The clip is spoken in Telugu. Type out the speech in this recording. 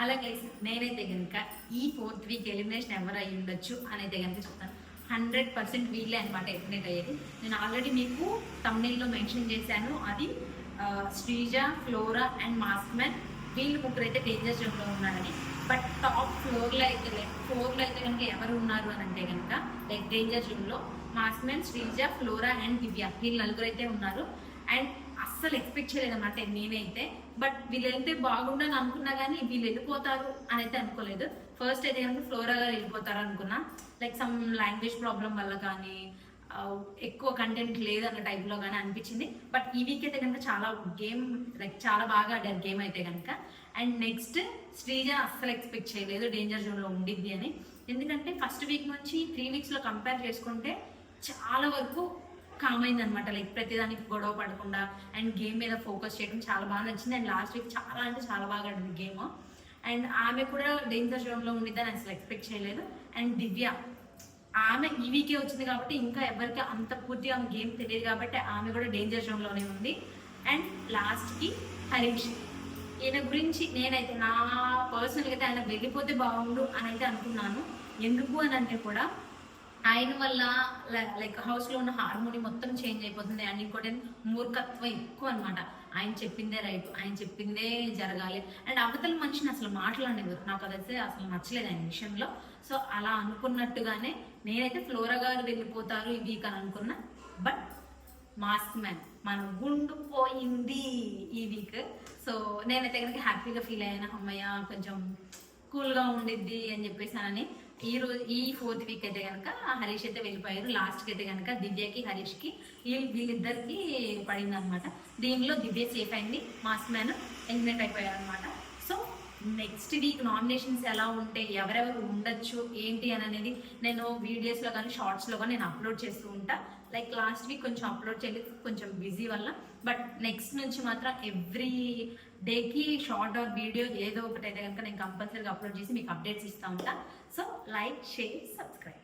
అలా గైస్ నేనైతే కనుక ఈ 4th వీక్ ఎలిమినేషన్ ఎవరు అయ్యి ఉండొచ్చు అనేది కనుక చెప్తాను. 100% వీళ్ళే అనమాట ఎలిమినేట్ అయ్యేది. నేను ఆల్రెడీ మీకు తమిళలో మెన్షన్ చేశాను. అది Sreeja, Flora and mask man వీళ్ళు ముగ్గురు అయితే డేంజర్ జోన్లో ఉన్నారని. బట్ టాప్ 4లో అయితే కనుక ఎవరు ఉన్నారు అని అంటే కనుక లైక్ డేంజర్ జోన్లో mask man, Sreeja, Flora and Divya వీళ్ళు నలుగురు అయితే ఉన్నారు. అండ్ అస్సలు ఎక్స్పెక్ట్ చేయలేదన్నమాట నేనైతే. బట్ వీళ్ళు వెళ్తే బాగుండని అనుకున్నా కానీ వీళ్ళు వెళ్ళిపోతారు అని అయితే అనుకోలేదు. ఫస్ట్ అయితే కనుక ఫ్లోరా గారు వెళ్ళిపోతారు అనుకున్నా, లైక్ సమ్ లాంగ్వేజ్ ప్రాబ్లం వల్ల కానీ ఎక్కువ కంటెంట్ లేదన్న టైప్లో కానీ అనిపించింది. బట్ ఈ వీక్ అయితే కనుక చాలా గేమ్ లైక్ చాలా బాగా ఆడారు గేమ్ అయితే కనుక. అండ్ నెక్స్ట్ శ్రీజ అస్సలు ఎక్స్పెక్ట్ చేయలేదు డేంజర్ జోన్లో ఉండిద్ది అని. ఎందుకంటే ఫస్ట్ వీక్ నుంచి 3 వీక్స్లో కంపేర్ చేసుకుంటే చాలా వరకు కామ్ అయింది అనమాట. లైక్ ప్రతిదానికి గొడవ పడకుండా అండ్ గేమ్ మీద ఫోకస్ చేయడం చాలా బాగా నచ్చింది. అండ్ లాస్ట్ వీక్ చాలా అంటే చాలా బాగా ఆడింది గేమ్. అండ్ ఆమె కూడా డేంజర్ జోన్లో ఉండిద్దని అసలు ఎక్స్పెక్ట్ చేయలేదు. అండ్ దివ్య ఆమె ఈ వీకే వచ్చింది కాబట్టి ఇంకా ఎవరికి అంత పూర్తిగా ఆమె గేమ్ తెలియదు కాబట్టి ఆమె కూడా డేంజర్ జోన్లోనే ఉంది. అండ్ లాస్ట్కి హరీష్, ఈయన గురించి నేనైతే నా పర్సనల్గా అయితే ఆయన వెళ్ళిపోతే బాగుండు అని అయితే అనుకున్నాను. ఎందుకు అని అంటే కూడా ఆయన వల్ల లైక్ హౌస్లో ఉన్న హార్మోని మొత్తం చేంజ్ అయిపోతుంది. అండ్ ఇంకోటి మూర్ఖత్వం ఎక్కువ అనమాట. ఆయన చెప్పిందే రైట్, ఆయన చెప్పిందే జరగాలి. అండ్ అవతల మనిషిని అసలు మాట్లాడేవారు. నాకు అదైతే అసలు నచ్చలేదు ఆయన విషయంలో. సో అలా అనుకున్నట్టుగానే నేనైతే ఫ్లోరా గారు వెళ్ళిపోతారు ఈ వీక్ అని అనుకున్నా. బట్ మాస్క్ మ్యాన్ మన గుండు పోయింది ఈ వీక్. సో నేనైతే కనుక హ్యాపీగా ఫీల్ అయ్యాను. అమ్మయ్య కొంచెం కూల్గా ఉండిద్ది అని చెప్పేసానని. ఈ 4th వీక్ అయితే కనుక హరీష్ అయితే వెళ్ళిపోయారు. లాస్ట్కి అయితే కనుక దివ్యకి హరీష్కి వీళ్ళిద్దరికి పడింది అనమాట. దీనిలో దివ్య సేఫ్ అయింది, మాస్క్ మ్యాన్ ఎలిమినేట్ అయిపోయారు అనమాట. సో నెక్స్ట్ వీక్ నామినేషన్స్ ఎలా ఉంటే ఎవరెవరు ఉండొచ్చు ఏంటి అని అనేది నేను వీడియోస్లో కానీ షార్ట్స్లో కానీ నేను అప్లోడ్ చేస్తూ ఉంటా. లైక్ లాస్ట్ వీక్ కొంచెం అప్లోడ్ చేయలేదు, కొంచెం బిజీ వల్ల. బట్ నెక్స్ట్ నుంచి మాత్రం ఎవ్రీ డేకి షార్ట్ ఆర్ వీడియో ఏదో ఒకటి అయితే కనుక నేను కంపల్సరీగా అప్లోడ్ చేసి మీకు అప్డేట్స్ ఇస్తూ ఉంటా. So like, share, subscribe.